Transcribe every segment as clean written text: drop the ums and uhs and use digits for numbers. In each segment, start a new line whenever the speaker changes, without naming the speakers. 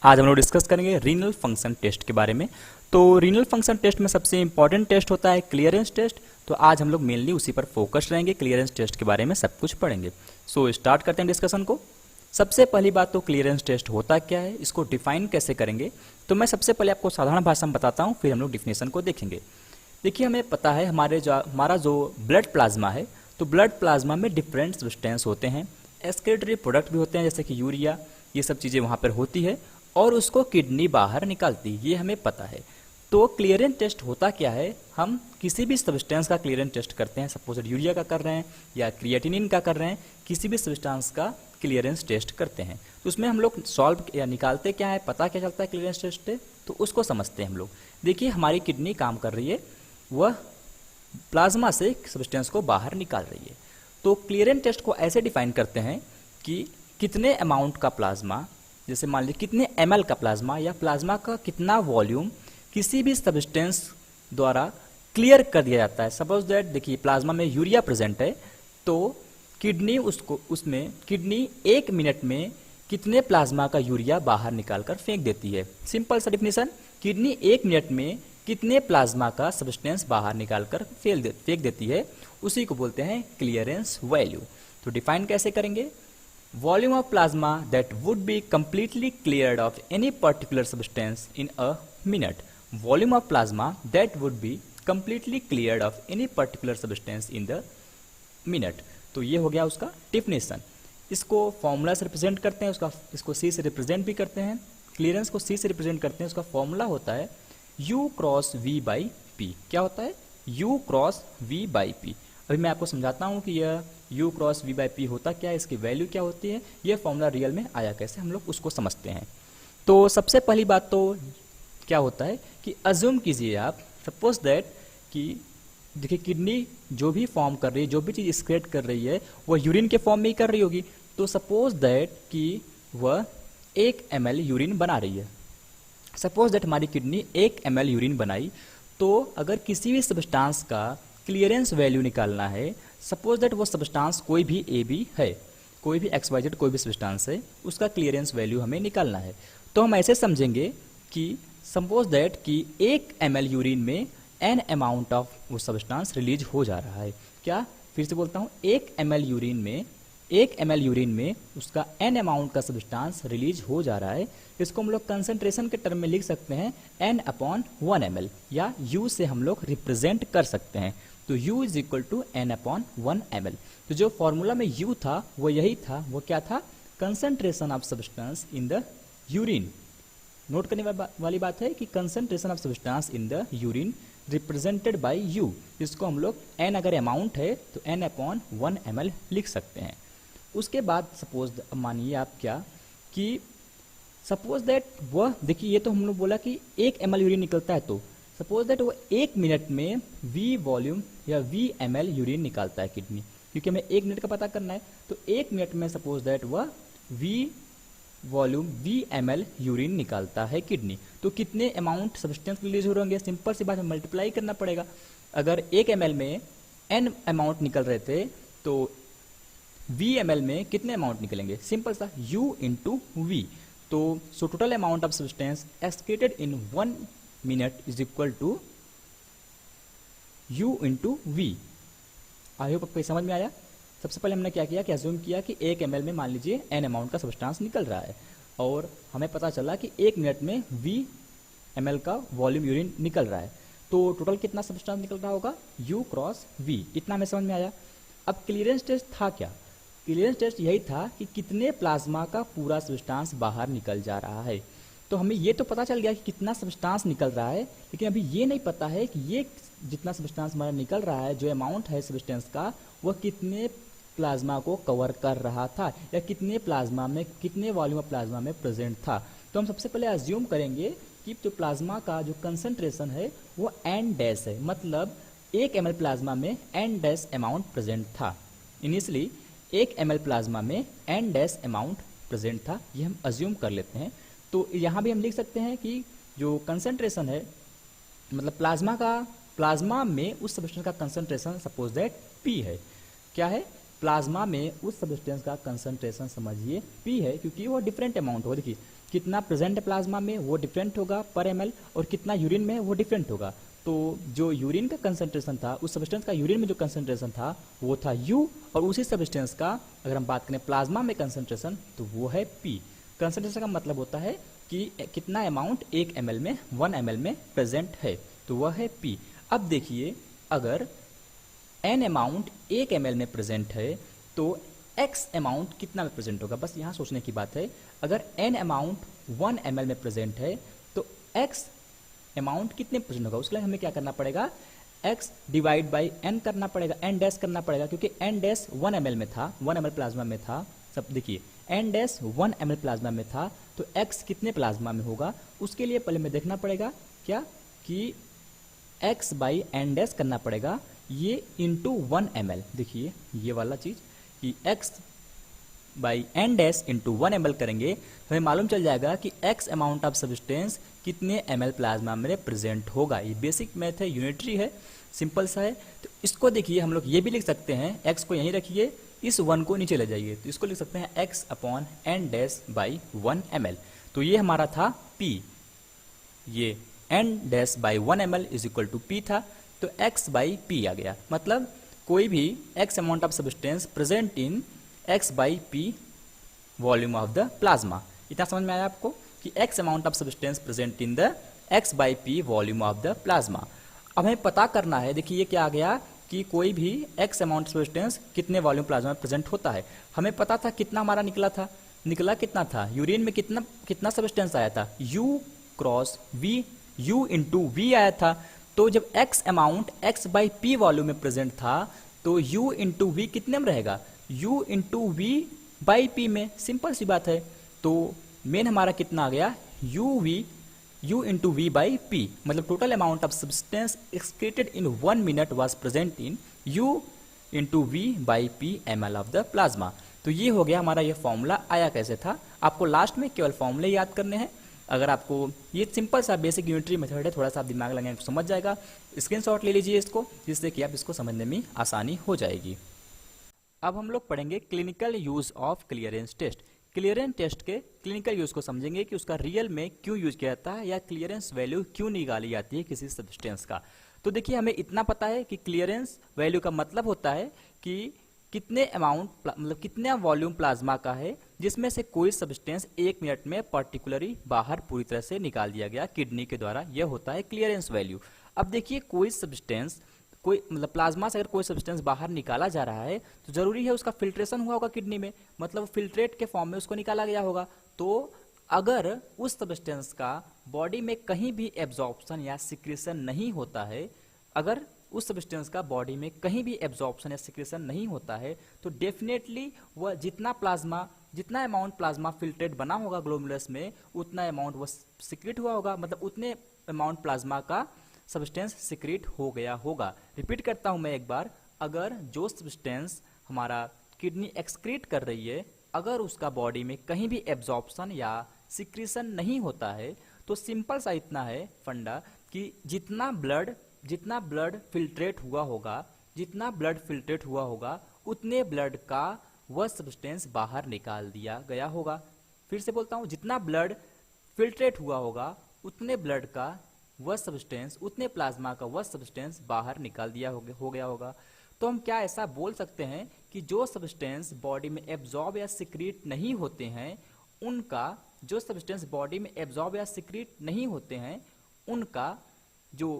आज हम लोग डिस्कस करेंगे रीनल फंक्शन टेस्ट के बारे में। तो रीनल फंक्शन टेस्ट में सबसे इंपॉर्टेंट टेस्ट होता है क्लियरेंस टेस्ट। तो आज हम लोग मेनली उसी पर फोकस रहेंगे, क्लियरेंस टेस्ट के बारे में सब कुछ पढ़ेंगे। सो स्टार्ट करते हैं डिस्कशन को। सबसे पहली बात तो क्लियरेंस टेस्ट होता क्या है, इसको डिफाइन कैसे करेंगे। तो मैं सबसे पहले आपको साधारण भाषा में बताता हूँ, फिर हम लोग डिफिनेशन को देखेंगे। देखिए, हमें पता है हमारा जो ब्लड प्लाज्मा है, तो ब्लड प्लाज्मा में डिफरेंट सब्सटेंस होते हैं, एक्सक्रीटरी प्रोडक्ट भी होते हैं जैसे कि यूरिया, ये सब चीज़ें वहाँ पर होती है और उसको किडनी बाहर निकालती है, ये हमें पता है। तो क्लियरेंस टेस्ट होता क्या है, हम किसी भी सब्सटेंस का क्लियरेंस टेस्ट करते हैं। सपोज यूरिया का कर रहे हैं या क्रिएटिनिन का कर रहे हैं, किसी भी सब्सटेंस का क्लियरेंस टेस्ट करते हैं। तो उसमें हम लोग सॉल्व या निकालते क्या है, पता क्या चलता है क्लियरेंस टेस्ट से, तो उसको समझते हैं हम लोग। देखिए, हमारी किडनी काम कर रही है, वह प्लाज्मा से सब्सटेंस को बाहर निकाल रही है। तो क्लियरेंस टेस्ट को ऐसे डिफाइन करते हैं कि कितने अमाउंट का प्लाज्मा, जैसे मान लीजिए कितने ml का प्लाज्मा या प्लाज्मा का कितना वॉल्यूम किसी भी सब्सटेंस द्वारा क्लियर कर दिया जाता है। सपोज दैट देखिए, प्लाज्मा में यूरिया प्रेजेंट है, तो किडनी 1 मिनट में कितने प्लाज्मा का यूरिया बाहर निकाल कर फेंक देती है। सिंपल सा डिफिनेशन, किडनी 1 मिनट में कितने प्लाज्मा का सब्सटेंस बाहर निकाल कर फेंक देती है, उसी को बोलते हैं क्लियरेंस वैल्यू। तो डिफाइन कैसे करेंगे, volume of plasma that would be completely cleared of any particular substance in a minute. Volume of plasma that would be completely cleared of any particular substance in the minute. तो ये हो गया उसका definition. इसको formula से represent करते हैं, इसको सी से रिप्रेजेंट भी करते हैं। क्लियरेंस को सी से रिप्रेजेंट करते हैं, उसका फॉर्मूला होता है U cross V by P. क्या होता है, U cross V by P. अभी मैं आपको समझाता हूँ कि यह U cross V by P होता क्या है, इसकी वैल्यू क्या होती है, यह फॉर्मूला रियल में आया कैसे, हम लोग उसको समझते हैं। तो सबसे पहली बात तो क्या होता है कि अज्यूम कीजिए आप, सपोज दैट कि देखिए किडनी जो भी फॉर्म कर रही है, जो भी चीज़ एक्सक्रीट कर रही है, वह यूरिन के फॉर्म में ही कर रही होगी। तो सपोज दैट कि वह 1 ml यूरिन बना रही है। सपोज दैट हमारी किडनी 1 ml यूरिन बनाई, तो अगर किसी भी सब्सटेंस का क्लियरेंस वैल्यू निकालना है, सपोज दैट वो सब्सटेंस कोई भी ए बी है, कोई भी XYZ कोई भी सब्सटेंस है, उसका क्लियरेंस वैल्यू हमें निकालना है। तो हम ऐसे समझेंगे कि सपोज दैट कि 1 ml यूरिन में n अमाउंट ऑफ वो सब्सटेंस रिलीज हो जा रहा है। क्या, फिर से बोलता हूँ, 1 ml यूरिन में उसका n अमाउंट का सब्सटेंस रिलीज हो जा रहा है। इसको हम लोग कंसंट्रेशन के टर्म में लिख सकते हैं n/1 ml, या U से हम लोग रिप्रेजेंट कर सकते हैं। तो U is equal to n/1 ml। तो जो फॉर्मूला में U था वो यही था, वो क्या था, concentration of substance in the urine. Note करने वाली बात है कि concentration of substance in the urine represented by U, जिसको हम लोग n अगर अमाउंट है तो n/1 ml लिख सकते हैं। उसके बाद सपोज मानिए आप क्या कि सपोज दैट वह, देखिए ये तो हम लोग बोला कि 1 ml यूरिन निकलता है, तो सपोज दैट वो 1 मिनट में V वॉल्यूम या V ml यूरिन निकालता है किडनी, क्योंकि हमें 1 मिनट का पता करना है। तो 1 मिनट में सपोज दैट वह V volume V ml urine निकालता है किडनी। तो कितने अमाउंट सब्सटेंस रिलीज हो रहे होंगे, सिंपल सी बात है, मल्टीप्लाई करना पड़ेगा। अगर 1 ml में n अमाउंट निकल रहे थे, तो V ml में कितने अमाउंट निकलेंगे, सिंपल सा U इंटू V। तो so total amount of substance excreted in 1 minute is equal to U into V। I hope आपको समझ में आया। सबसे पहले हमने क्या किया कि अज्यूम किया कि 1 ml में मान लीजिए n अमाउंट का सब्सटेंस निकल रहा है, और हमें पता चला कि 1 मिनट में V ml का वॉल्यूम यूरिन निकल रहा है। तो टोटल कितना सब्सटेंस निकल रहा होगा, U क्रॉस V। इतना हमें समझ में आया। अब क्लियरेंस टेस्ट था क्या, क्लियरेंस टेस्ट यही था कि कितने प्लाज्मा का पूरा सब्सटेंस बाहर निकल जा रहा है। तो हमें ये तो पता चल गया कि कितना सब्सटेंस निकल रहा है, लेकिन अभी ये नहीं पता है कि ये जितना सब्सटेंस हमारा निकल रहा है, जो अमाउंट है सब्सटेंस का, वह कितने प्लाज्मा को कवर कर रहा था, या कितने प्लाज्मा में, कितने वॉल्यूम ऑफ प्लाज्मा में प्रेजेंट था। तो हम सबसे पहले अज्यूम करेंगे कि जो प्लाज्मा का जो कंसंट्रेशन है वो n डैश है, मतलब 1 ml प्लाज्मा में n डैश अमाउंट प्रेजेंट था। इनिशियली 1 ml प्लाज्मा में n डैश अमाउंट प्रेजेंट था, ये हम अज्यूम कर लेते हैं। तो यहाँ भी हम लिख सकते हैं कि जो कंसंट्रेशन है, मतलब प्लाज्मा में उस सब्सटेंस का कंसंट्रेशन सपोज दैट P है। क्या है, प्लाज्मा में उस सब्सटेंस का कंसंट्रेशन समझिए P है, क्योंकि वो डिफरेंट अमाउंट हो। देखिए कितना प्रेजेंट है प्लाज्मा में वो डिफरेंट होगा पर ml, और कितना यूरिन में है वो डिफरेंट होगा। तो जो यूरिन का कंसंट्रेशन था, उस सब्सटेंस का यूरिन में जो कंसंट्रेशन था वो था U, और उसी सब्सटेंस का अगर हम बात करें प्लाज्मा में कंसंट्रेशन तो वो है P। कंसंट्रेशन का मतलब होता है कि कितना अमाउंट 1 ml में 1 ml में प्रेजेंट है, तो वह है P। अब देखिए अगर n अमाउंट 1 ml में प्रेजेंट है तो x अमाउंट कितना में प्रेजेंट होगा, बस यहाँ सोचने की बात है। अगर n अमाउंट 1 ml में प्रेजेंट है तो x अमाउंट कितने प्रेजेंट होगा, उसके लिए हमें क्या करना पड़ेगा, x डिवाइड बाई n करना पड़ेगा, n डैश करना पड़ेगा, क्योंकि n डैश 1 ml में था, 1 ml प्लाज्मा में था। सब देखिए n डैश 1 ml प्लाज्मा में था तो x कितने प्लाज्मा में होगा, उसके लिए पहले हमें देखना पड़ेगा क्या कि x बाई n डैश करना पड़ेगा, ये इंटू 1 ml। देखिए ये वाला चीज़ कि x by n dash into 1 ml करेंगे तो हमें मालूम चल जाएगा कि x अमाउंट ऑफ सब्सटेंस कितने ml प्लाज्मा में प्रेजेंट होगा। ये बेसिक मैथ है, यूनिटरी है, सिंपल सा है। तो इसको देखिए हम लोग ये भी लिख सकते हैं, x को यहीं रखिए, इस 1 को नीचे ले जाइए, तो इसको लिख सकते हैं x upon n dash by 1 ml। तो ये हमारा था p, ये n dash by 1 ml is equal to p था, तो x बाई p आ गया। मतलब कोई भी x amount of substance present in x by p volume of the plasma. इतना समझ में आया आपको कि x amount of substance present in the x by p volume of the plasma. अब हमें पता करना है, देखिए ये क्या आ गया कि कोई भी x अमाउंट सब्सटेंस कितने वॉल्यूम प्लाज्मा में प्रेजेंट होता है। हमें पता था कितना हमारा निकला था, निकला कितना था, यूरिन में कितना सब्सटेंस आया था, U cross V, U into V आया था। तो जब x amount x by p volume में प्रेजेंट था तो U इंटू V कितने में रहेगा, U into V by p में, सिंपल सी बात है। तो मेन हमारा कितना आ गया, U into V by p, मतलब total amount of substance excreted in 1 minute was present in U into V by p ml of the plasma. तो ये हो गया हमारा, ये फॉर्मूला आया कैसे था। आपको लास्ट में केवल फॉर्मूले याद करने हैं। अगर आपको ये सिंपल सा बेसिक यूनिटरी मेथड है, थोड़ा सा आप दिमाग लगाएंगे तो समझ जाएगा। स्क्रीनशॉट ले लीजिए इसको, जिससे कि आप इसको समझने में आसानी हो जाएगी। अब हम लोग पढ़ेंगे clinical use of clearance test. Clearance test के क्लिनिकल यूज को समझेंगे कि उसका रियल में क्यों यूज किया जाता है या क्लियरेंस वैल्यू क्यों निकाली जाती है किसी सब्सटेंस का। तो देखिए हमें इतना पता है कि क्लियरेंस वैल्यू का मतलब होता है कि कितने अमाउंट, मतलब कितना वॉल्यूम प्लाज्मा का है जिसमें से कोई सब्सटेंस 1 मिनट में पर्टिकुलरली बाहर पूरी तरह से निकाल दिया गया किडनी के द्वारा, यह होता है क्लियरेंस वैल्यू। अब देखिए कोई सब्सटेंस, कोई मतलब प्लाज्मा से अगर कोई सब्सटेंस बाहर निकाला जा रहा है तो जरूरी है उसका फिल्ट्रेशन हुआ होगा किडनी में, मतलब फिल्ट्रेट के फॉर्म में उसको निकाला गया होगा। तो अगर उस सब्सटेंस का बॉडी में कहीं भी एब्जॉर्प्शन या सिक्रेशन नहीं होता है, अगर उस सब्सटेंस का बॉडी में कहीं भी एब्जॉर्प्शन या सिक्रेशन नहीं होता है तो डेफिनेटली वह जितना अमाउंट प्लाज्मा फिल्ट्रेट बना होगा ग्लोमेरुलस में, उतना अमाउंट वह सिक्रेट हुआ होगा, मतलब उतने अमाउंट प्लाज्मा का सब्सटेंस सिक्रेट हो गया होगा। रिपीट करता हूं मैं एक बार, अगर जो सब्सटेंस हमारा किडनी एक्सक्रीट कर रही है, अगर उसका बॉडी में कहीं भी एब्जॉर्प्शन या सिक्रेशन नहीं होता है तो सिंपल सा इतना है फंडा कि जितना ब्लड फिल्ट्रेट हुआ होगा उतने ब्लड का वह सब्सटेंस बाहर निकाल दिया गया होगा। फिर से बोलता हूं, जितना ब्लड फिल्ट्रेट हुआ होगा उतने ब्लड का वह सब्सटेंस, उतने प्लाज्मा का वह सब्सटेंस बाहर निकाल दिया हो गया होगा। तो हम क्या ऐसा बोल सकते हैं कि जो सब्सटेंस बॉडी में एब्जॉर्ब या सिक्रीट नहीं होते हैं उनका जो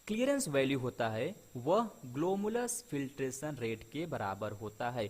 क्लियरेंस वैल्यू होता है वह ग्लोमुलस फिल्ट्रेशन रेट के बराबर होता है।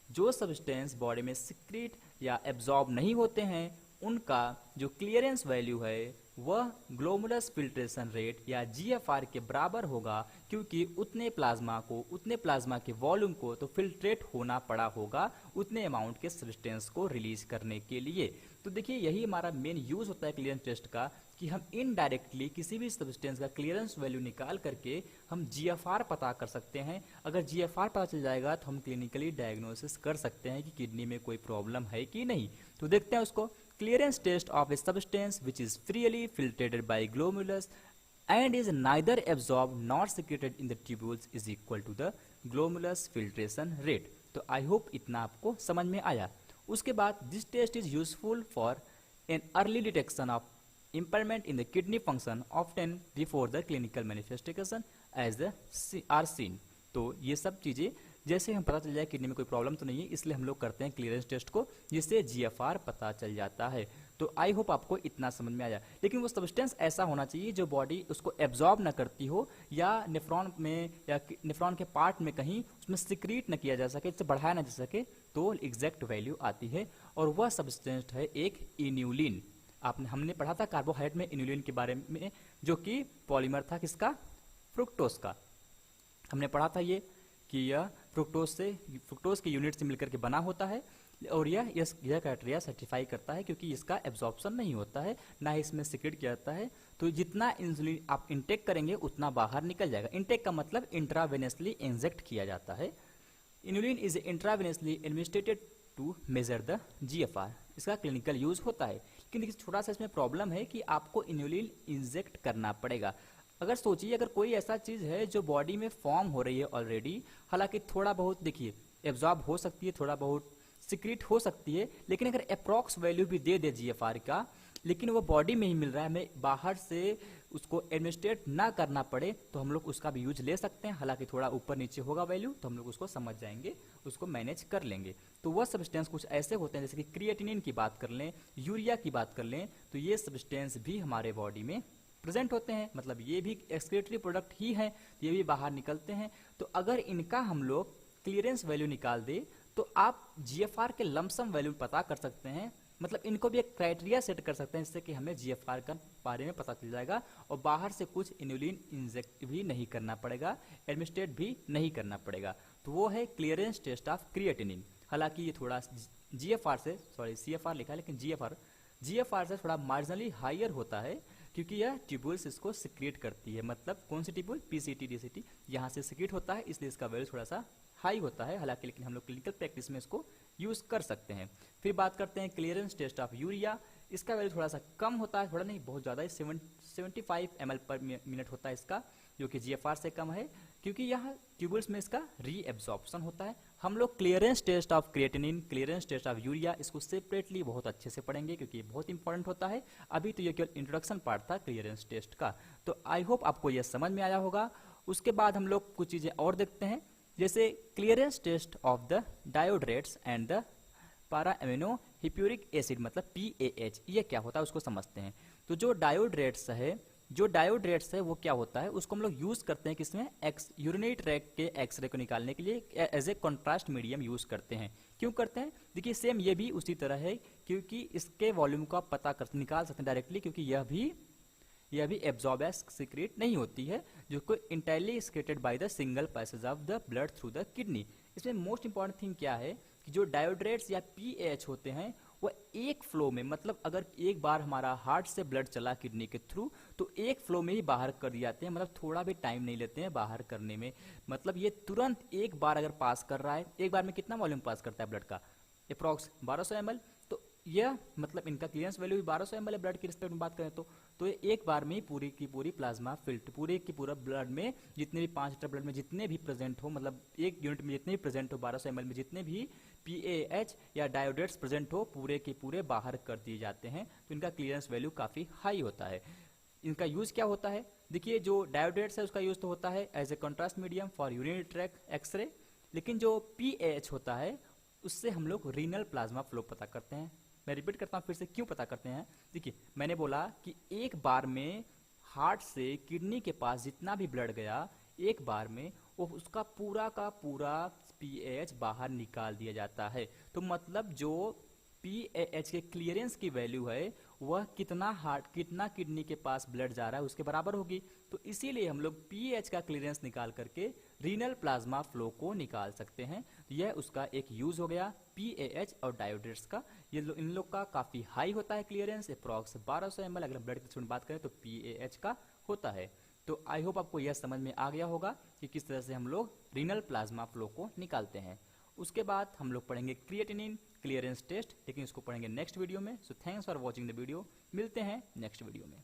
जो सब्सटेंस बॉडी में सिक्रीट या एब्जॉर्ब नहीं होते हैं उनका जो क्लियरेंस वैल्यू है वह ग्लोमुलस फिल्ट्रेशन रेट या GFR के बराबर होगा, क्योंकि उतने प्लाज्मा के वॉल्यूम को तो फिल्ट्रेट होना पड़ा होगा उतने अमाउंट के सब्सटेंस को रिलीज करने के लिए। तो देखिए यही हमारा मेन यूज होता है क्लियरेंस टेस्ट का, कि हम इनडायरेक्टली किसी भी सब्सटेंस का क्लियरेंस वैल्यू निकाल करके हम GFR पता कर सकते हैं। अगर GFR पता चल जाएगा तो हम क्लिनिकली डायग्नोसिस कर सकते हैं कि किडनी में कोई प्रॉब्लम है कि नहीं। तो देखते हैं उसको। Clearance test of a substance which is freely filtrated by glomerulus and is neither absorbed nor secreted in the tubules is equal to the glomerulus filtration rate। तो आई होप इतना आपको समझ में आया। उसके बाद this test is useful for an early detection of impairment in the kidney function often before the clinical manifestation as the are seen। तो ये सब चीज़ें जैसे हम पता चल जाए किडनी में कोई प्रॉब्लम तो नहीं है, इसलिए हम लोग करते हैं क्लियरेंस टेस्ट को, जिससे GFR पता चल जाता है। तो आई होप आपको इतना समझ में आया। लेकिन वो सब्सटेंस ऐसा होना चाहिए जो बॉडी उसको एब्जॉर्ब ना करती हो, या नेफ्रॉन में या नेफ्रॉन के पार्ट में कहीं उसमें सिक्रीट न किया जा सके, इससे बढ़ाया ना जा सके, तो एग्जैक्ट वैल्यू आती है। और वह सब्सटेंस है एक इन्यूलिन। हमने पढ़ा था कार्बोहाइड्रेट में इन्यूलिन के बारे में, जो कि पॉलीमर था किसका, फ्रुक्टोज का। हमने पढ़ा था ये कि यह फ्रुक्टोज के यूनिट से मिलकर के बना होता है, और यह क्राइटेरिया सर्टिफाई करता है क्योंकि इसका एब्जॉर्प्शन नहीं होता है, ना ही इसमें सिक्रेट किया जाता है। तो जितना इंसुलिन आप इंटेक करेंगे उतना बाहर निकल जाएगा। इंटेक का मतलब इंट्रावेनसली इंजेक्ट किया जाता है। Inulin is intravenously administered to measure the GFR। इसका क्लिनिकल यूज होता है, लेकिन देखिए छोटा सा इसमें प्रॉब्लम है कि आपको इन्यूलिन इंजेक्ट करना पड़ेगा। अगर सोचिए अगर कोई ऐसा चीज है जो बॉडी में फॉर्म हो रही है ऑलरेडी, हालांकि थोड़ा बहुत देखिए एब्जॉर्ब हो सकती है, थोड़ा बहुत सिक्रीट हो सकती है, लेकिन अगर अप्रॉक्स वैल्यू भी दे दे GFR का, लेकिन वो बॉडी में ही मिल रहा है, हमें बाहर से उसको एडमिनिस्ट्रेट ना करना पड़े, तो हम लोग उसका भी यूज ले सकते हैं। हालांकि थोड़ा ऊपर नीचे होगा वैल्यू, तो हम लोग उसको समझ जाएंगे, उसको मैनेज कर लेंगे। तो वह सब्सटेंस कुछ ऐसे होते हैं, जैसे कि क्रिएटिनिन की बात कर लें, यूरिया की बात कर लें, तो ये सब्सटेंस भी हमारे बॉडी में प्रेजेंट होते हैं, मतलब ये भी एक्सक्रीटरी प्रोडक्ट ही हैं, ये भी बाहर निकलते हैं। तो अगर इनका हम लोग क्लियरेंस वैल्यू निकाल दे, तो आप GFR के लमसम वैल्यू पता कर सकते हैं, मतलब इनको भी एक क्राइटेरिया सेट कर सकते हैं, जिससे कि हमें GFR का बारे में पता चल जाएगा, और बाहर से कुछ इन्यूलिन इंजेक्ट भी नहीं करना पड़ेगा, एडमिनिस्ट्रेट भी नहीं करना पड़ेगा। तो वो है क्लियरेंस टेस्ट ऑफ क्रिएटिनिन। हालांकि ये थोड़ा CFR लिखा है, लेकिन GFR से थोड़ा मार्जिनली हायर होता है, क्योंकि यह ट्यूबुल्स इसको सिक्रेट करती है। मतलब कौन सी ट्यूबुल, PCT DCT, यहाँ से सिक्रेट होता है, इसलिए इसका वैल्यू थोड़ा सा हाई होता है। हालांकि लेकिन हम लोग क्लिनिकल प्रैक्टिस में इसको यूज कर सकते हैं। फिर बात करते हैं क्लियरेंस टेस्ट ऑफ यूरिया। इसका वैल्यू थोड़ा सा कम होता है, थोड़ा नहीं बहुत ज़्यादा है, 75 ml पर मिनट होता है इसका, जो कि GFR से कम है, क्योंकि यहाँ ट्यूबुल्स में इसका रीएब्जॉर्प्शन होता है। हम लोग clearance test of creatinine, clearance test of urea, इसको सेपरेटली बहुत अच्छे से पढ़ेंगे, क्योंकि ये बहुत इंपॉर्टेंट होता है। अभी तो ये केवल इंट्रोडक्शन पार्ट था क्लियरेंस टेस्ट का। तो आई होप आपको यह समझ में आया होगा। उसके बाद हम लोग कुछ चीज़ें और देखते हैं, जैसे clearance test of the diodrast and the para amino hippuric acid, मतलब PAH, ये क्या होता है उसको समझते हैं। तो जो डायोड्रेट्स है वो क्या होता है, उसको हम लोग यूज करते हैं किसमें, यूरिनरी ट्रैक्ट के एक्सरे को निकालने के लिए as a contrast medium use करते हैं। क्यों करते हैं, देखिए सेम ये भी उसी तरह है, क्योंकि इसके वॉल्यूम को आप पता कर निकाल सकते हैं डायरेक्टली, क्योंकि यह भी एब्जॉर्ब या सिक्रेट नहीं होती है, जो को entirely secreted by the single passage of the blood through the kidney. इसमें मोस्ट इंपॉर्टेंट थिंग क्या है कि जो डायोड्रेट्स या PAH होते हैं, वह एक फ्लो में, मतलब अगर एक बार हमारा हार्ट से ब्लड चला किडनी के थ्रू, तो एक फ्लो में ही बाहर कर दिए जाते हैं, मतलब थोड़ा भी टाइम नहीं लेते हैं बाहर करने में। मतलब ये तुरंत एक बार अगर पास कर रहा है, एक बार में कितना वॉल्यूम पास करता है ब्लड का, अप्रॉक्स 1200 ml। तो यह मतलब इनका क्लियरेंस वैल्यू भी 1200 ml है ब्लड की रिस्पेक्ट में बात करें तो ये एक बार में ही पूरी की पूरी प्लाज्मा फिल्ट, पूरे की पूरा ब्लड में जितने भी 5 लीटर ब्लड में जितने भी प्रेजेंट हो, मतलब एक यूनिट में जितने भी प्रेजेंट हो 1200 ml में जितने भी PAH या डायोड्रेट्स प्रेजेंट हो, पूरे के पूरे बाहर कर दिए जाते हैं। तो इनका क्लियरेंस वैल्यू काफी हाई होता है। इनका यूज क्या होता है, देखिए जो डायोड्रेट्स है उसका यूज तो होता है as a contrast medium for urinary tract X-ray, लेकिन जो PAH होता है उससे हम लोग रीनल प्लाज्मा फ्लो पता करते हैं। मैं रिपीट करता हूँ फिर से, क्यों पता करते हैं। देखिए मैंने बोला कि एक बार में हार्ट से किडनी के पास जितना भी ब्लड गया, एक बार में वो उसका पूरा का पूरा PAH बाहर निकाल दिया जाता है। तो मतलब जो PAH के क्लियरेंस की वैल्यू है वह कितना किडनी के पास ब्लड जा रहा है उसके बराबर होगी। तो इसीलिए हम लोग PAH का क्लियरेंस निकाल करके रीनल प्लाज्मा फ्लो को निकाल सकते हैं। यह उसका एक यूज हो गया PAH और डायोड्रेट्स का। इन लोग का काफी हाई होता है क्लियरेंस, अप्रॉक्स 1200 ml अगर ब्लड की बात करें तो PAH का होता है। तो आई होप आपको यह समझ में आ गया होगा कि किस तरह से हम लोग रीनल प्लाज्मा फ्लो को निकालते हैं। उसके बाद हम लोग पढ़ेंगे क्रिएटिनिन क्लियरेंस टेस्ट, लेकिन इसको पढ़ेंगे नेक्स्ट वीडियो में। So thanks for watching the video, मिलते हैं नेक्स्ट वीडियो में।